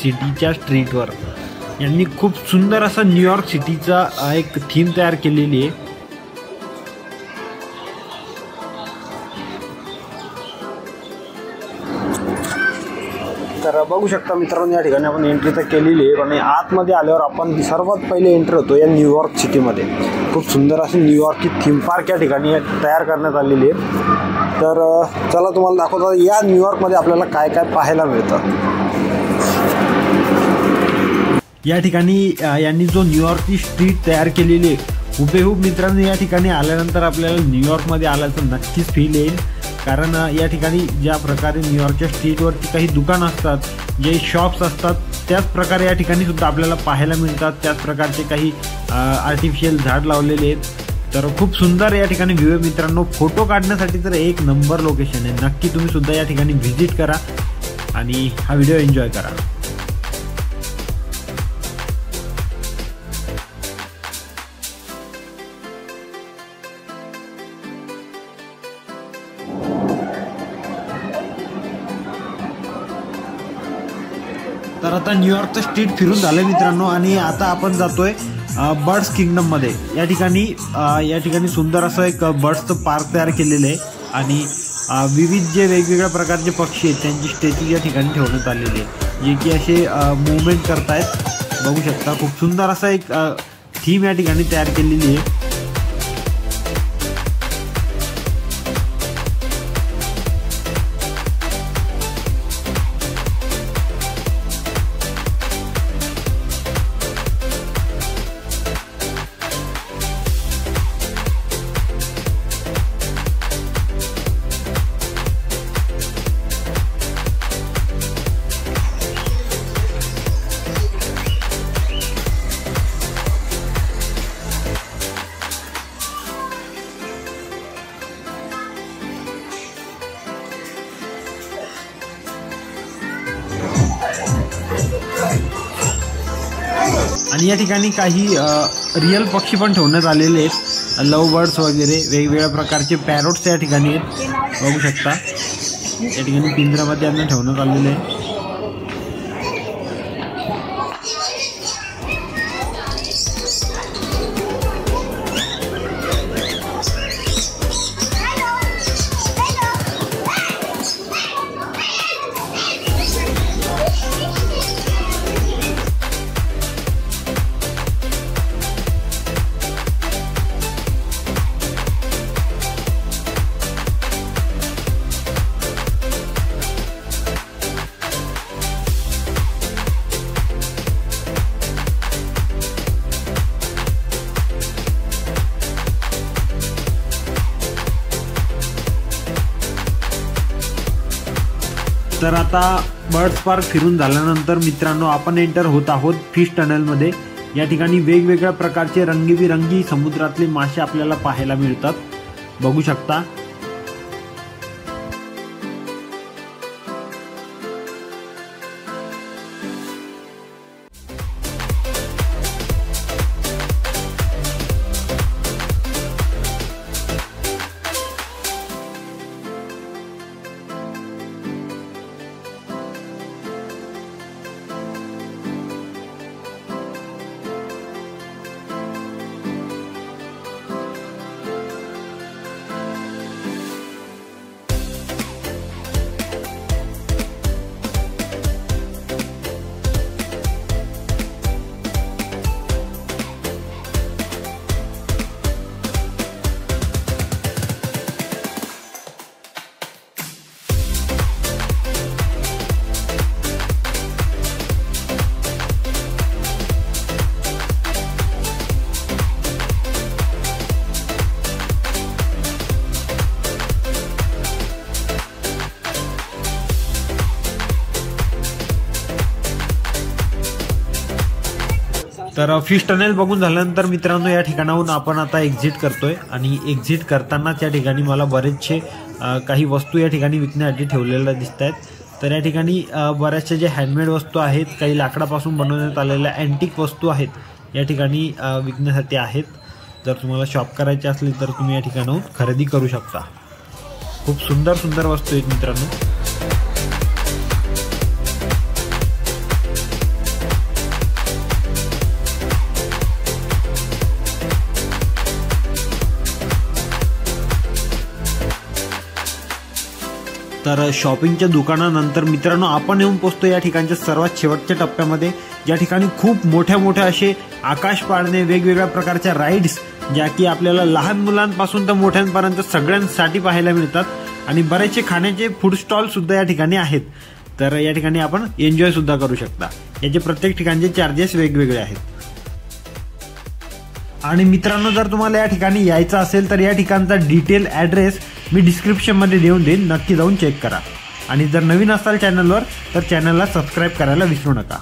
सिटीच्या स्ट्रीटवर यांनी खूप सुंदर असा न्यूयॉर्क सिटीचा एक थीम तयार केलेली आहे। तर बघू शकता मित्रांनो, या ठिकाणी आपण एंट्री तर केलेली आहे आणि आतमध्ये आल्यावर आपण सर्वात पहिले एंट्री होतो या न्यूयॉर्क सिटीमध्ये। खूप सुंदर अशी न्यूयॉर्कची थीम पार्क या ठिकाणी तयार करण्यात आलेली आहे। तर चला तुम्हाला दाखवतो या न्यूयॉर्कमध्ये आपल्याला काय काय पाहायला मिळतं। या ठिकाणी यांनी जो न्यूयॉर्कची स्ट्रीट तयार केलेली आहे हुबेहूब मित्रांनो, या ठिकाणी आल्यानंतर आपल्याला न्यूयॉर्कमध्ये आल्याचं नक्कीच फील येईल। कारण या ठिकाणी ज्या प्रकारे न्यूयॉर्कच्या स्ट्रीटवरती काही दुकानं असतात, जे शॉप्स असतात, त्याच प्रकारे या ठिकाणी सुद्धा आपल्याला पाहायला मिळतात। त्याच प्रकारचे काही आर्टिफिशियल झाड लावलेले आहेत। तर खूप सुंदर या ठिकाणी व्ह्यू आहे मित्रांनो। फोटो काढण्यासाठी तर एक नंबर लोकेशन आहे। नक्की तुम्ही सुद्धा या ठिकाणी व्हिजिट करा आणि हा व्हिडिओ एन्जॉय करा। तर आता न्यूयॉर्कचं स्ट्रीट फिरून झालं मित्रांनो आणि आता आपण जातोय बर्ड्स किंगडम मध्ये। या ठिकाणी सुंदर असं एक बर्ड्सचं पार्क तयार केलेलं आहे आणि विविध जे वेगवेगळ्या प्रकारचे पक्षी आहेत त्यांची स्टॅच्यू या ठिकाणी ठेवण्यात आलेली आहे, जे की असे मूवमेंट करतायत। बघू शकता खूप सुंदर असा एक थीम या ठिकाणी तयार केलेली आहे। आणि या ठिकाणी काही रिअल पक्षी पण ठेवण्यात आलेले आहेत, लव बर्ड्स वगैरे वेगवेगळ्या प्रकारचे पॅरोट्स या ठिकाणी आहेत। बघू शकता या ठिकाणी पिंजऱ्यामध्ये यांना ठेवण्यात आलेले आहे। तर आता बर्ड्स पार्क फिरून झाल्यानंतर मित्रांनो आपण एंटर होत आहोत फिश टनेलमध्ये। या ठिकाणी वेगवेगळ्या प्रकारचे रंगीबिरंगी समुद्रातले मासे आपल्याला पाहायला मिळतात। बघू शकता तर फिश टनेल बघून झाल्यानंतर मित्रांनो या ठिकाणाहून आपण आता एक्झिट करतोय आणि एक्झिट करतानाच या ठिकाणी मला बरेचसे काही वस्तू या ठिकाणी विकण्यासाठी ठेवलेल्या दिसत आहेत। तर या ठिकाणी बऱ्याचशा जे हँडमेड वस्तू आहेत, काही लाकडापासून बनवण्यात आलेल्या अँटिक वस्तू आहेत या ठिकाणी विकण्यासाठी आहेत। जर तुम्हाला शॉप करायची असली तर तुम्ही या ठिकाणाहून खरेदी करू शकता। खूप सुंदर सुंदर वस्तू आहेत मित्रांनो। तर शॉपिंगच्या दुकानानंतर मित्रांनो आपण येऊन पोहोचतो या ठिकाणच्या सर्वात शेवटच्या टप्प्यामध्ये, ज्या ठिकाणी खूप मोठ्या मोठ्या असे आकाश पाळणे, वेगवेगळ्या प्रकारच्या राईड्स, ज्या की आपल्याला लहान मुलांपासून तर मोठ्यांपर्यंत सगळ्यांसाठी पाहायला मिळतात आणि बरेचसे खाण्याचे फूड स्टॉल सुद्धा या ठिकाणी आहेत. तर या ठिकाणी आपण एन्जॉय सुद्धा करू शकता. याचे प्रत्येक ठिकाणचे चार्जेस वेगवेगळे आहेत. आणि मित्रांनो जर तुम्हाला या ठिकाणी यायचं असेल तर या ठिकाणचा डिटेल ॲड्रेस मी डिस्क्रिप्शनमध्ये देऊन देईन, नक्की जाऊन चेक करा. आणि जर नवीन असाल चॅनलवर तर चॅनलला सबस्क्राईब करायला विसरू नका.